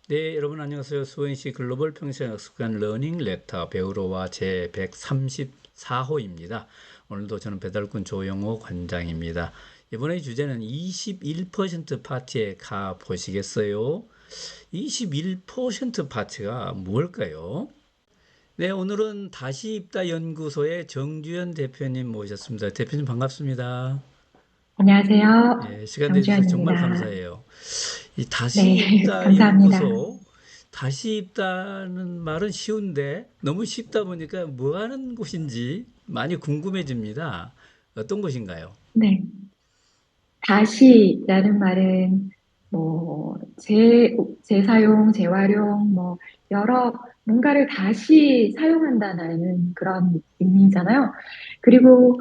네, 여러분 안녕하세요. 수원시 글로벌 평생학습관 러닝 렉터 배우로와 제 134호입니다. 오늘도 저는 배달꾼 조영호 관장입니다. 이번에 주제는 21% 파티에 가 보시겠어요? 21% 파티가 뭘까요? 네, 오늘은 다시 입다 연구소의 정주현 대표님 모셨습니다. 대표님 반갑습니다. 안녕하세요. 예, 시간 내주셔서 정말 정주현입니다. 감사해요. 이 다시 네, 입다 감사합니다. 연구소, 다시 입다는 말은 쉬운데 너무 쉽다 보니까 뭐 하는 곳인지 많이 궁금해집니다. 어떤 곳인가요? 네, 다시라는 말은 재사용, 재활용, 여러 뭔가를 다시 사용한다는 그런 의미잖아요. 그리고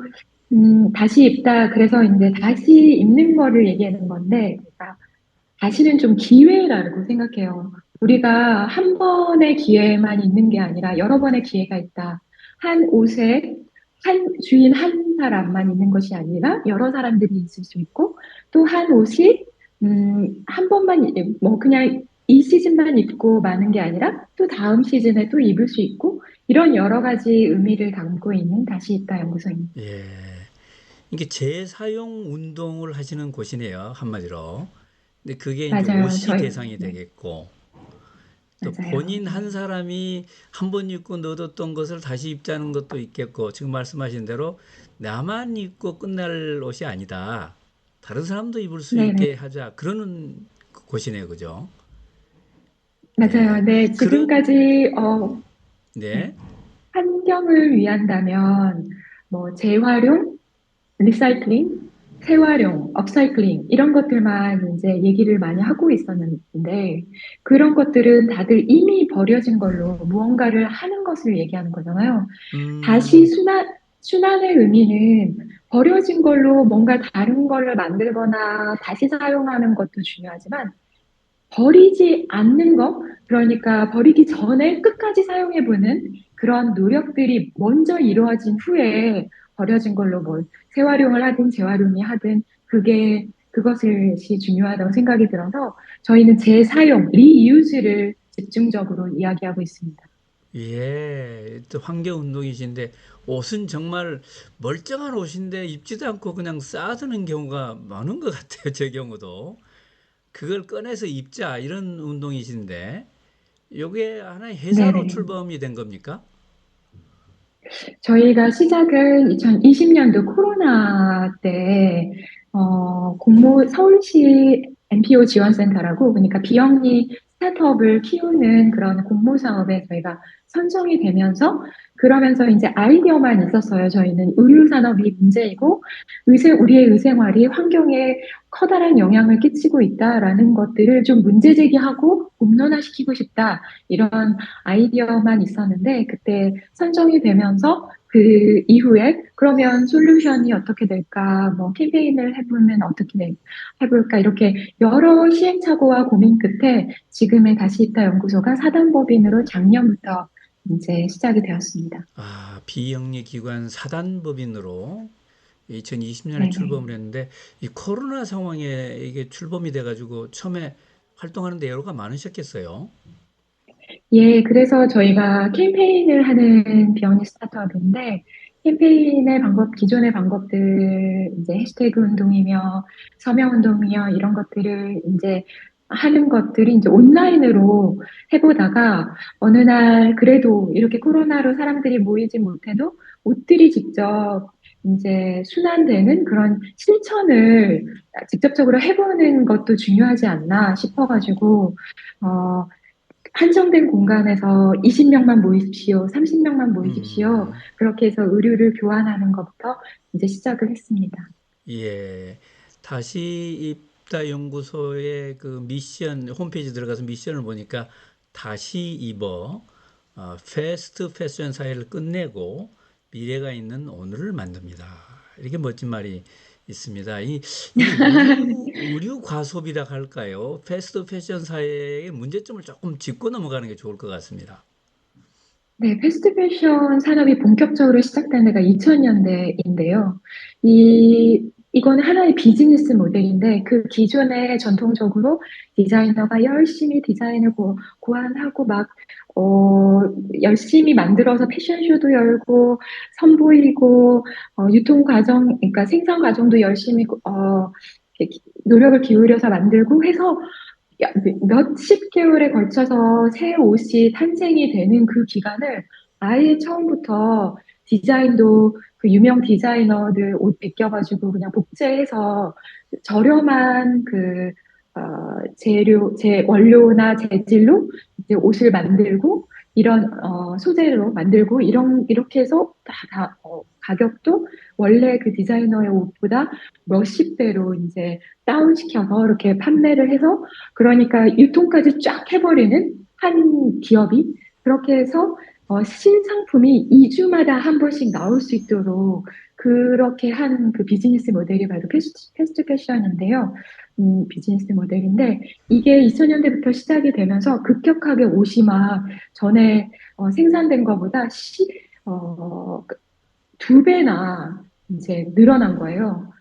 다시 입다 그래서 이제 다시 입는 거를 얘기하는 건데, 제가 다시는 좀 기회라고 생각해요. 우리가 한 번의 기회만 있는 게 아니라 여러 번의 기회가 있다. 한 옷에 주인 한 사람만 있는 것이 아니라 여러 사람들이 있을 수 있고 또 한 옷이 한 번만 그냥 이 시즌만 입고 마는 게 아니라 또 다음 시즌에 또 입을 수 있고 이런 여러 가지 의미를 담고 있는 다시 입다 연구소입니다. 예, 이게 재사용 운동을 하시는 곳이네요. 한마디로. 근데 그게 이제 맞아요. 옷이 대상이 네, 되겠고, 또 맞아요. 본인 한 사람이 한 번 입고 넣어뒀던 것을 다시 입자는 것도 있겠고, 지금 말씀하신 대로 나만 입고 끝날 옷이 아니다. 다른 사람도 입을 수 네네. 있게 하자. 그러는 곳이네요. 그죠? 네. 맞아요. 네, 그런, 지금까지, 네. 네. 환경을 위한다면, 재활용, 리사이클링, 재활용, 업사이클링, 이런 것들만 이제 얘기를 많이 하고 있었는데, 그런 것들은 다들 이미 버려진 걸로 무언가를 하는 것을 얘기하는 거잖아요. 다시 음, 순환의 의미는 버려진 걸로 뭔가 다른 거를 만들거나 다시 사용하는 것도 중요하지만, 버리지 않는 거, 그러니까 버리기 전에 끝까지 사용해보는 그런 노력들이 먼저 이루어진 후에 버려진 걸로 재활용을 하든 재활용이 하든 그것이 중요하다고 생각이 들어서 저희는 재사용, 리유즈를 집중적으로 이야기하고 있습니다. 예. 또 환경운동이신데, 옷은 정말 멀쩡한 옷인데 입지도 않고 그냥 쌓아두는 경우가 많은 것 같아요. 제 경우도. 그걸 꺼내서 입자, 이런 운동이신데, 요게 하나의 회사로 네네. 출범이 된 겁니까? 저희가 시작은 2020년도 코로나 때, 서울시 NPO 지원센터라고, 그러니까 비영리 스타트업을 키우는 그런 공모 사업에 저희가 선정이 되면서, 그러면서 이제 아이디어만 있었어요. 저희는 의류 산업이 문제이고, 우리의 의생활이 환경에 커다란 영향을 끼치고 있다라는 것들을 좀 문제 제기하고 공론화시키고 싶다. 이런 아이디어만 있었는데 그때 선정이 되면서 그 이후에 그러면 솔루션이 어떻게 될까, 캠페인을 해보면 해볼까 이렇게 여러 시행착오와 고민 끝에 지금의 다시 입다 연구소가 사단법인으로 작년부터 이제 시작이 되었습니다. 아, 비영리 기관 사단법인으로 2020년에 네네. 출범을 했는데, 이 코로나 상황에 이게 출범이 돼가지고 처음에 활동하는데 애로가 많으셨겠어요? 예, 그래서 저희가 캠페인을 하는 비영리 스타트업인데, 캠페인의 방법, 기존의 방법들, 이제 해시태그 운동이며, 서명 운동이며, 이런 것들을 이제 하는 것들이 이제 온라인으로 해보다가, 어느 날 그래도 이렇게 코로나로 사람들이 모이지 못해도 옷들이 직접 이제 순환되는 그런 실천을 직접적으로 해보는 것도 중요하지 않나 싶어가지고, 어, 한정된 공간에서 20명만 모이십시오, 30명만 모이십시오. 음, 그렇게 해서 의류를 교환하는 것부터 이제 시작을 했습니다. 예. 다시 입다 연구소의 그 미션, 홈페이지 들어가서 미션을 보니까 다시 입어, 패스트 패션 사회를 끝내고 미래가 있는 오늘을 만듭니다. 이렇게 멋진 말이 있습니다. 이게 의류 과소비라 할까요? 패스트 패션 사회의 문제점을 조금 짚고 넘어가는 게 좋을 것 같습니다. 네, 패스트 패션 산업이 본격적으로 시작된 데가 2000년대인데요. 이 이거는 하나의 비즈니스 모델인데 그 기존에 전통적으로 디자이너가 열심히 디자인을 고안하고 막 어, 열심히 만들어서 패션쇼도 열고 선보이고 유통 과정, 그러니까 생산 과정도 열심히 이렇게 노력을 기울여서 만들고 해서 몇십 개월에 걸쳐서 새 옷이 탄생이 되는 그 기간을 아예 처음부터 디자인도 그 유명 디자이너들 옷 베껴가지고 그냥 복제해서 저렴한 원료나 재질로 이제 옷을 만들고 이런 소재로 만들고 이렇게 해서 가격도 원래 그 디자이너의 옷보다 몇십 배로 이제 다운시켜서 이렇게 판매를 해서 그러니까 유통까지 쫙 해버리는 한 기업이 그렇게 해서 신상품이 2주마다 한 번씩 나올 수 있도록 그렇게 한 그 비즈니스 모델이 바로 패스트 패션인데요. 비즈니스 모델인데 이게 2000년대부터 시작이 되면서 급격하게 옷이 막 전에 생산된 것보다 두 배나 이제 늘어난 거예요.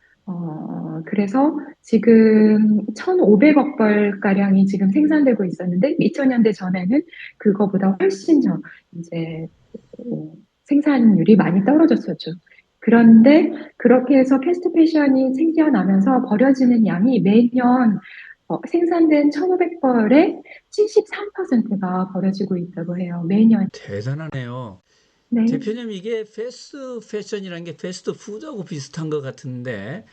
그래서 지금 1,500억 벌가량이 지금 생산되고 있었는데, 2000년대 전에는 그거보다 훨씬 이제, 어, 생산율이 많이 떨어졌었죠. 그런데 그렇게 해서 패스트 패션이 생겨나면서 버려지는 양이 매년 생산된 1,500벌의 73%가 버려지고 있다고 해요. 매년. 대단하네요. 네. 대표님, 이게 패스트 패션이라는 게 패스트 푸드하고 비슷한 것 같은데,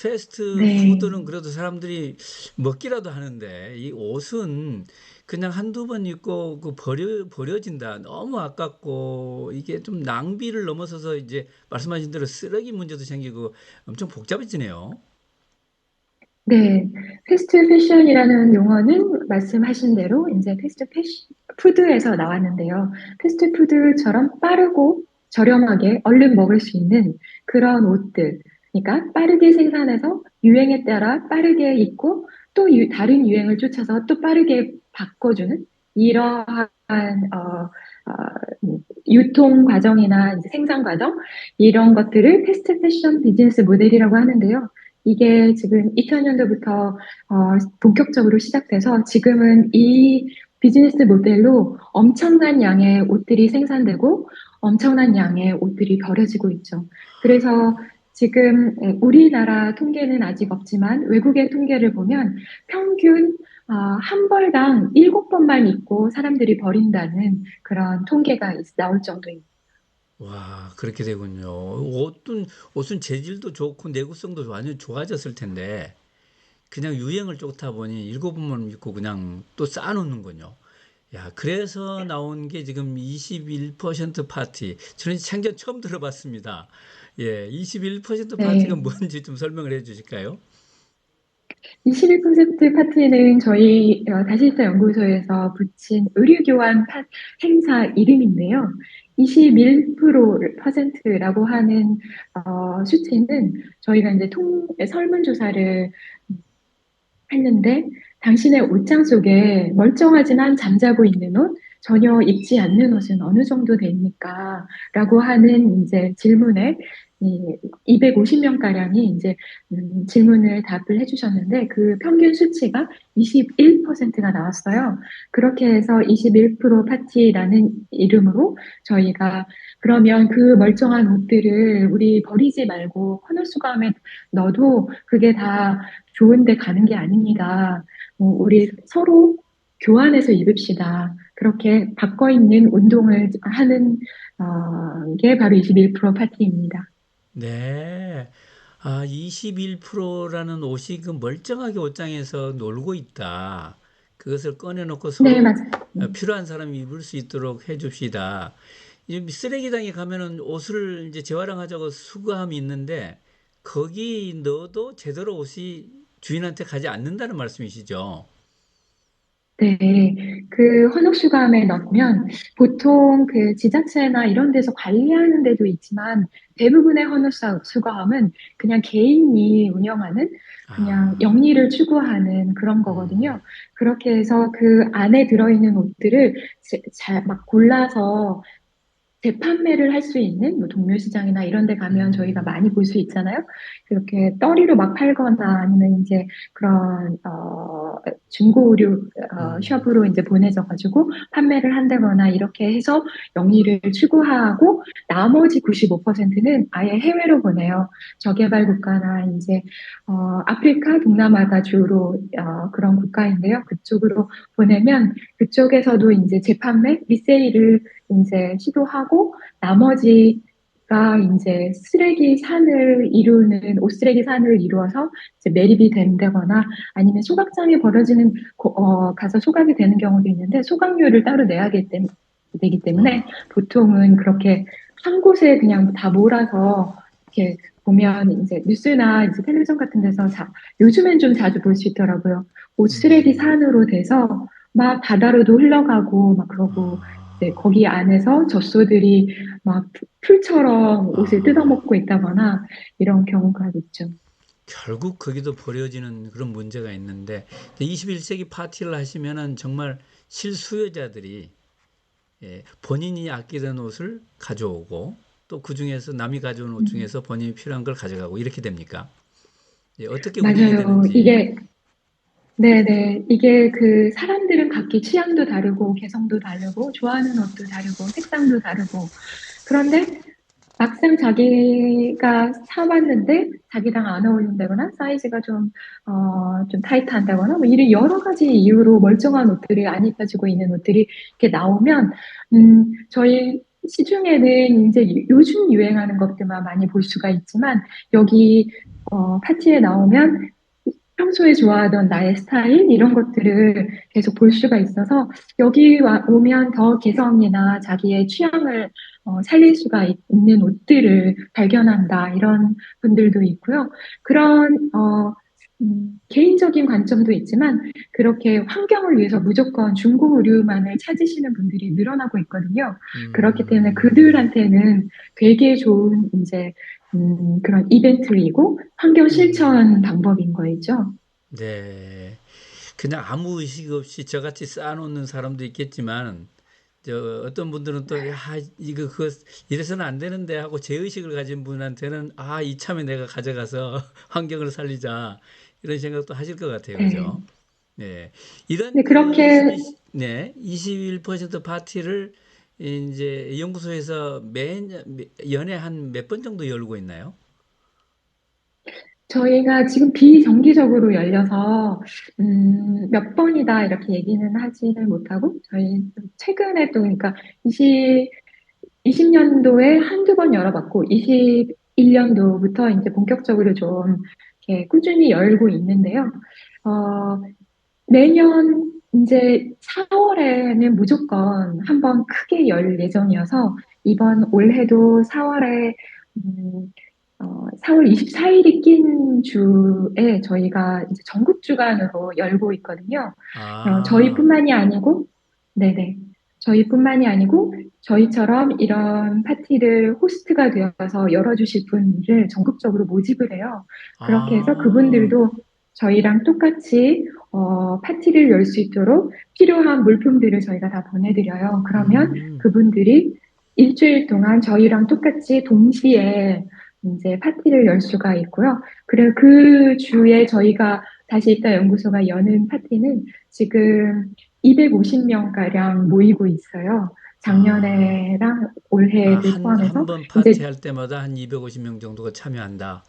패스트 네. 푸드는 그래도 사람들이 먹기라도 하는데, 이 옷은 그냥 한두 번 입고 버려진다. 너무 아깝고, 이게 좀 낭비를 넘어서서 이제 말씀하신 대로 쓰레기 문제도 생기고 엄청 복잡해지네요. 네, 패스트 패션이라는 용어는 말씀하신 대로 이제 푸드에서 나왔는데요. 패스트 푸드처럼 빠르고 저렴하게 얼른 먹을 수 있는 그런 옷들. 그러니까 빠르게 생산해서 유행에 따라 빠르게 입고 또 다른 유행을 쫓아서 또 빠르게 바꿔주는 이러한 유통 과정이나 이제 생산 과정 이런 것들을 패스트 패션 비즈니스 모델이라고 하는데요. 이게 지금 2000년도부터 본격적으로 시작돼서 지금은 이 비즈니스 모델로 엄청난 양의 옷들이 생산되고 엄청난 양의 옷들이 버려지고 있죠. 그래서 지금 우리나라 통계는 아직 없지만 외국의 통계를 보면 평균 한 벌당 7번만 입고 사람들이 버린다는 그런 통계가 나올 정도입니다. 와, 그렇게 되군요. 옷은 재질도 좋고 내구성도 완전 좋아졌을 텐데, 그냥 유행을 쫓다 보니 일곱 번만 입고 그냥 또 쌓아놓는군요. 야, 그래서 나온 게 지금 21% 파티. 저는 생전 처음 들어봤습니다. 예, 21% 파티가 네. 뭔지 좀 설명을 해 주실까요? 21% 파티는 저희 다시스타 연구소에서 붙인 의류교환 행사 이름인데요. 21%라고 하는 수치는 저희가 이제 설문조사를 했는데 당신의 옷장 속에 멀쩡하지만 잠자고 있는 옷, 전혀 입지 않는 옷은 어느 정도 됩니까? 라고 하는 이제 질문에 250명가량이 이제 질문을 답을 해주셨는데 그 평균 수치가 21%가 나왔어요. 그렇게 해서 21% 파티라는 이름으로 저희가 그러면 그 멀쩡한 옷들을 우리 버리지 말고 헌옷수거함에 넣어도 그게 다 좋은데 가는 게 아닙니다. 우리 서로 교환해서 입읍시다. 그렇게 바꿔 입는 운동을 하는 게 바로 21% 파티입니다. 네. 아, 21%라는 옷이 그 멀쩡하게 옷장에서 놀고 있다. 그것을 꺼내놓고 네, 서로 맞아요. 필요한 사람이 입을 수 있도록 해줍시다. 이 쓰레기장에 가면은 옷을 이제 재활용하자고 수거함이 있는데 거기 넣어도 제대로 옷이 주인한테 가지 않는다는 말씀이시죠? 네, 그 헌옥수거함에 넣으면 보통 그 지자체나 이런 데서 관리하는 데도 있지만 대부분의 헌옥수거함은 그냥 개인이 운영하는 그냥 아, 영리를 추구하는 그런 거거든요. 그렇게 해서 그 안에 들어있는 옷들을 잘 막 골라서 재판매를 할 수 있는 뭐 동묘 시장이나 이런 데 가면 저희가 음, 많이 볼 수 있잖아요. 그렇게 떠리로 막 팔거나 아니면 이제 그런 중고 의류 음, 숍으로 이제 보내져 가지고 판매를 한다거나 이렇게 해서 영위를 추구하고 나머지 95%는 아예 해외로 보내요. 저개발 국가나 이제 아프리카, 동남아가 주로 그런 국가인데요. 그쪽으로 보내면 그쪽에서도 이제 재판매, 리세일을 이제 시도하고 나머지가 이제 쓰레기 산을 이루는 옷쓰레기 산을 이루어서 이제 매립이 된다거나 아니면 소각장에 벌어지는 가서 소각이 되는 경우도 있는데 소각료를 따로 되기 때문에 와, 보통은 그렇게 한 곳에 그냥 다 몰아서 이렇게 보면 이제 뉴스나 이제 텔레비전 같은 데서 요즘엔 좀 자주 볼 수 있더라고요. 옷쓰레기 음, 산으로 돼서 막 바다로도 흘러가고 막 그러고 이제 아, 거기 안에서 젖소들이 막 풀처럼 옷을 아, 뜯어먹고 있다거나 이런 경우가 있죠. 결국 거기도 버려지는 그런 문제가 있는데 21세기 파티를 하시면은 정말 실수요자들이 예, 본인이 아끼던 옷을 가져오고 또 그 중에서 남이 가져온 옷 음, 중에서 본인이 필요한 걸 가져가고 이렇게 됩니까? 예, 어떻게 운영이 맞아요. 되는지. 네네. 이게 그 사람들은 각기 취향도 다르고, 개성도 다르고, 좋아하는 옷도 다르고, 색상도 다르고. 그런데 막상 자기가 사봤는데 자기랑 안 어울린다거나 사이즈가 좀 타이트한다거나 뭐 이런 여러 가지 이유로 멀쩡한 옷들이 안 입혀지고 있는 옷들이 이렇게 나오면, 저희 시중에는 이제 요즘 유행하는 것들만 많이 볼 수가 있지만 여기, 파티에 나오면 평소에 좋아하던 나의 스타일 이런 것들을 계속 볼 수가 있어서 오면 더 개성이나 자기의 취향을 살릴 수가 있는 옷들을 발견한다 이런 분들도 있고요. 그런 개인적인 관점도 있지만 그렇게 환경을 위해서 무조건 중고 의류만을 찾으시는 분들이 늘어나고 있거든요. 그렇기 때문에 음, 그들한테는 되게 좋은 이제 그런 이벤트이고 환경 실천 방법인 거죠. 네. 그냥 아무 의식 없이 저같이 쌓아놓는 사람도 있겠지만 어떤 분들은 또, 야, 이거, 그거, 이래서는 안 되는데 하고 제의식을 가진 분한테는, 아, 이참에 내가 가져가서 환경을 살리자. 이런 생각도 하실 것 같아요. 네. 그죠? 네. 이런 네, 그 그렇게 22, 21% 파티를 이제 연구소에서 연에 한 몇 번 정도 열고 있나요? 저희가 지금 비정기적으로 열려서 몇 번이다 이렇게 얘기는 하지는 못하고 저희 최근에 또 그러니까 20년도에 한두 번 열어봤고 21년도부터 이제 본격적으로 좀 이렇게 꾸준히 열고 있는데요. 어, 매년 이제 4월에는 무조건 한번 크게 열 예정이어서 이번 올해도 4월에 4월 24일이 낀 주에 저희가 이제 전국 주간으로 열고 있거든요. 아, 저희뿐만이 아니고, 네네. 저희뿐만이 아니고, 저희처럼 이런 파티를 호스트가 되어서 열어주실 분을 전국적으로 모집을 해요. 그렇게 해서 아, 그분들도 저희랑 똑같이 파티를 열 수 있도록 필요한 물품들을 저희가 다 보내드려요. 그러면 음, 그분들이 일주일 동안 저희랑 똑같이 동시에 이제 파티를 열 수가 있고요. 그리고 그 주에 저희가 다시 있다 연구소가 여는 파티는 지금 250명가량 모이고 있어요. 아. 작년에랑 올해를 한 포함해서. 번 파티 이제 할 때마다 한 250명 정도가 참여한다.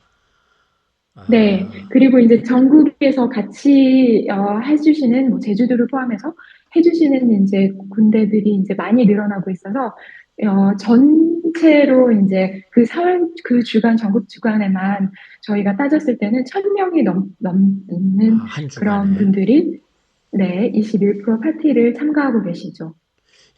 네. 아, 그리고 이제 전국에서 같이 해주시는 뭐 제주도를 포함해서 해주시는 이제 군대들이 이제 많이 늘어나고 있어서 전체로 이제 그 주간 전국 주간에만 저희가 따졌을 때는 1,000명이 넘는 한 그런 주간에. 분들이 네, 21% 파티를 참가하고 계시죠.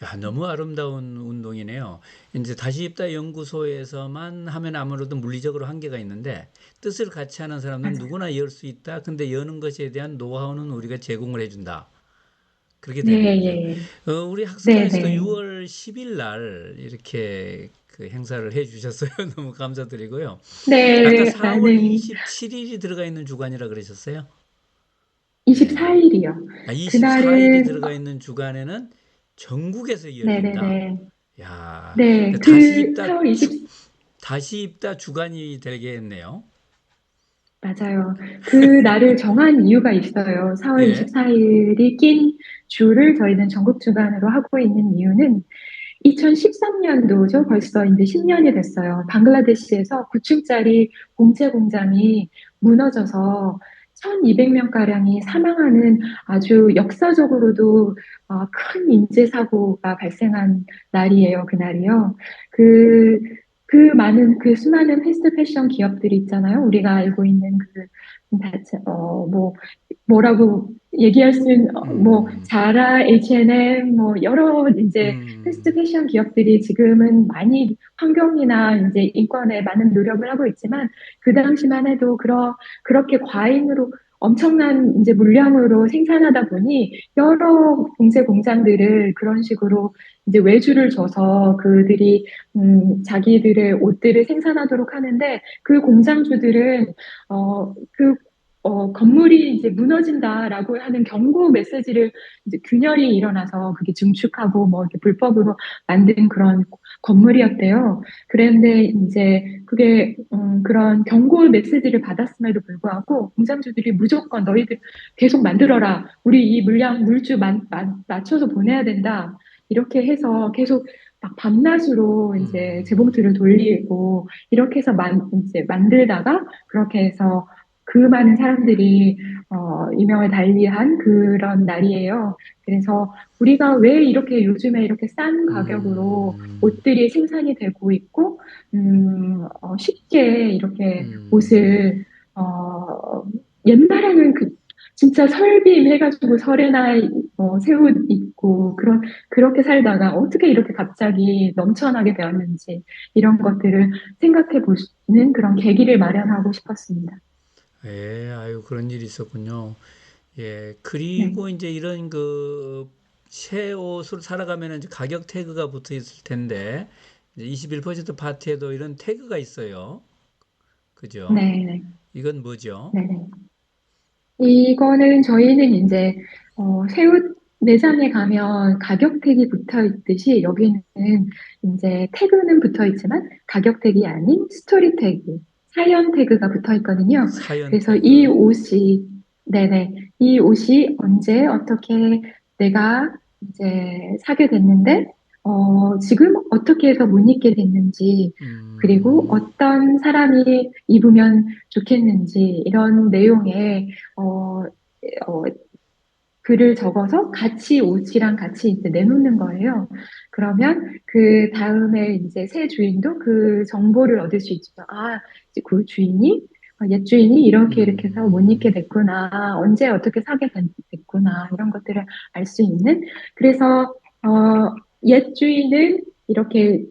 야, 너무 아름다운 운동이네요. 이제 다시 입다 연구소에서만 하면 아무래도 물리적으로 한계가 있는데 뜻을 같이 하는 사람은 맞아요. 누구나 열 수 있다. 근데 여는 것에 대한 노하우는 우리가 제공을 해준다. 그렇게 되는 네, 거죠. 예. 우리 네, 학습단에서도 네. 6월 10일 날 이렇게 그 행사를 해 주셨어요. 너무 감사드리고요. 아까 네, 4월 많은 27일이 들어가 있는 주간이라 그러셨어요? 네. 24일이요. 24일이 그날은 들어가 있는 주간에는 전국에서 열린다. 네네네. 야, 네, 다시 그 입다 4월 20, 다시 입다 주간이 되겠네요. 맞아요. 그 날을 정한 이유가 있어요. 4월 예. 24일이 낀 주를 저희는 전국 주간으로 하고 있는 이유는 2013년도죠. 벌써 이제 10년이 됐어요. 방글라데시에서 9층짜리 공채 공장이 무너져서 1200명가량이 사망하는 아주 역사적으로도 큰 인재 사고가 발생한 날이에요. 그날이요. 그, 그 수많은 패스트 패션 기업들이 있잖아요. 우리가 알고 있는 뭐라고 얘기할 수 있는, 음, 자라, H&M, 여러 이제 패스트 음, 패션 기업들이 지금은 많이 환경이나 이제 인권에 많은 노력을 하고 있지만 그 당시만 해도 그렇게 과잉으로 엄청난 이제 물량으로 생산하다 보니 여러 봉제 공장들을 그런 식으로 이제 외주를 줘서 그들이 자기들의 옷들을 생산하도록 하는데 그 공장주들은 그 건물이 이제 무너진다라고 하는 경고 메시지를 이제 균열이 일어나서 그게 증축하고 뭐 이렇게 불법으로 만든 그런 건물이었대요. 그런데 이제 그게 그런 경고 메시지를 받았음에도 불구하고 공장주들이 무조건 너희들 계속 만들어라. 우리 이 물량 물주 맞춰서 보내야 된다. 이렇게 해서 계속 막 밤낮으로 이제 음, 재봉틀을 돌리고 이렇게 해서 이제 만들다가 그렇게 해서 그 많은 사람들이 이명을 달리한 그런 날이에요. 그래서 우리가 왜 이렇게 요즘에 이렇게 싼 가격으로 음, 옷들이 생산이 되고 있고, 쉽게 이렇게 음. 옷을, 어, 옛날에는 진짜 설빔 해가지고 설에나 새 옷 입고, 그렇게 살다가 어떻게 이렇게 갑자기 넘쳐나게 되었는지, 이런 것들을 생각해 보시는 그런 계기를 마련하고 싶었습니다. 예, 아유, 그런 일이 있었군요. 예, 네. 그리고 이제 이런 새 옷을 살아가면 이제 가격 태그가 붙어 있을 텐데, 이제 21% 파트에도 이런 태그가 있어요. 그죠? 네네. 이건 뭐죠? 네네. 이거는 저희는 이제 새우 매장에 가면 가격 택이 붙어 있듯이 여기는 이제 태그는 붙어 있지만 가격 택이 아닌 스토리 태그, 사연 태그가 붙어 있거든요. 사연 그래서 이 태그. 옷이 네네 이 옷이 언제 어떻게 내가 이제 사게 됐는데 지금 어떻게 해서 못 입게 됐는지 그리고 음, 어떤 사람이 입으면 좋겠는지 이런 내용의 어, 어, 글을 적어서 같이 옷이랑 같이 이제 내놓는 거예요. 그러면 그 다음에 이제 새 주인도 그 정보를 얻을 수 있죠. 이제 그 주인이 옛 주인이 이렇게 해서 못 입게 음, 됐구나. 언제 어떻게 됐구나. 이런 것들을 알 수 있는. 그래서 옛 주인은 이렇게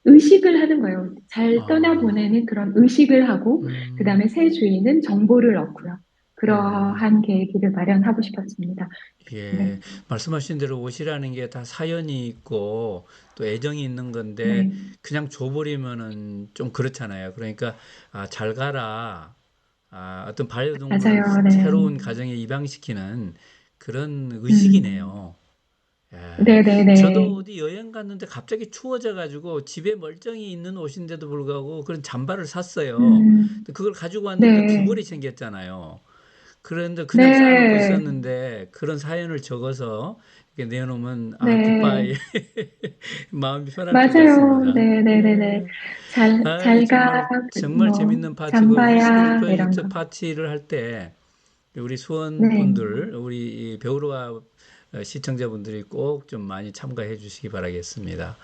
의식을 하는 거예요. 잘 아, 떠나보내는 그런 의식을 하고, 그 음, 다음에 새 주인은 정보를 얻고요. 음. 그러한 계기를 마련하고 싶었습니다. 네, 예, 말씀하신 대로 옷이라는 게 다 사연이 있고 또 애정이 있는 건데 네, 그냥 줘버리면은 좀 그렇잖아요. 그러니까 잘 가라. 어떤 반려동물을 맞아요. 네, 새로운 가정에 입양시키는 그런 음, 의식이네요. 예, 네, 네, 네, 저도 어디 여행 갔는데 갑자기 추워져 가지고 집에 멀쩡히 있는 옷인데도 불구하고 그런 잠바를 샀어요. 근데 그걸 가지고 왔는데 두 네, 벌이 생겼잖아요. 그런데 그냥 쌓아놓고 네, 있었는데 그런 사연을 적어서 이렇게 내놓으면 네, 굿바이 마음이 편할 것 맞아요. 같습니다. 네, 네, 네, 네. 예. 잘 가, 정말 재밌는 파티고 잠바야, 이런 21% 거. 파티를 할 때 우리 네, 수원분들 우리 이 배우로와 시청자분들이 꼭 좀 많이 참가해 주시기 바라겠습니다.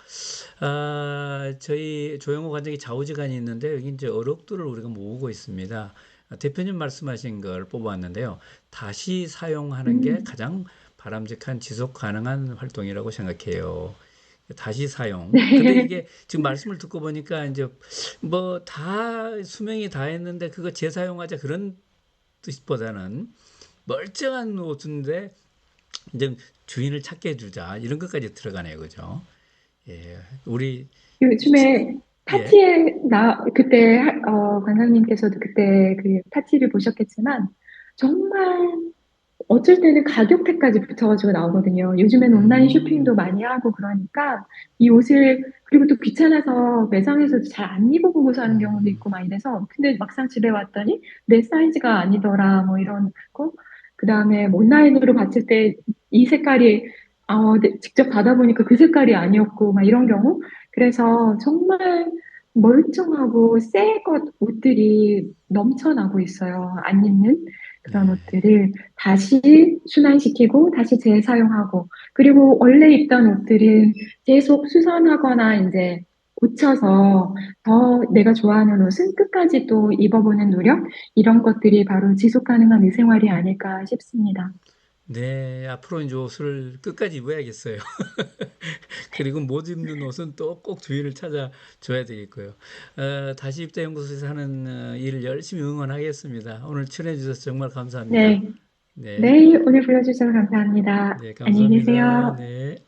저희 조영호 관장이 좌우지간이 있는데 여기 이제 어록들을 우리가 모으고 있습니다. 대표님 말씀하신 걸 뽑아왔는데요. 다시 사용하는 게 음, 가장 바람직한 지속 가능한 활동이라고 생각해요. 다시 사용. 근데 네, 이게 지금 말씀을 듣고 보니까 이제 뭐 다 수명이 다 했는데 그거 재사용하자 그런 뜻보다는 멀쩡한 옷인데 이제 주인을 찾게 해주자 이런 것까지 들어가네요, 그죠? 예, 우리 요즘에 예, 그때, 관장님께서도 그때 그 파티를 보셨겠지만, 정말 어쩔 때는 가격대까지 붙여가지고 나오거든요. 요즘엔 온라인 쇼핑도 음, 많이 하고 그러니까 이 옷을 그리고 또 귀찮아서 매장에서도 잘 안 입어보고 사는 경우도 음, 있고 막 이래서 근데 막상 집에 왔더니 내 사이즈가 아니더라 뭐 이런 거 그다음에 뭐 온라인으로 봤을 때 이 색깔이 직접 받아보니까 그 색깔이 아니었고 막 이런 경우 그래서 정말 멀쩡하고 새 것 옷들이 넘쳐나고 있어요. 안 입는 그런 네. 옷들을 다시 순환시키고 다시 재사용하고 그리고 원래 입던 옷들은 계속 수선하거나 이제 고쳐서 더 내가 좋아하는 옷은 끝까지 또 입어보는 노력 이런 것들이 바로 지속 가능한 의생활이 아닐까 싶습니다. 네, 앞으로 이제 옷을 끝까지 입어야겠어요. 그리고 못 입는 옷은 또 꼭 주인을 찾아줘야 되겠고요. 다시 입다 연구소에서 하는 일을 열심히 응원하겠습니다. 오늘 출연해 주셔서 정말 감사합니다. 네, 네, 네, 오늘 불러주셔서 감사합니다. 네, 안녕히 감사합니다. 계세요. 네.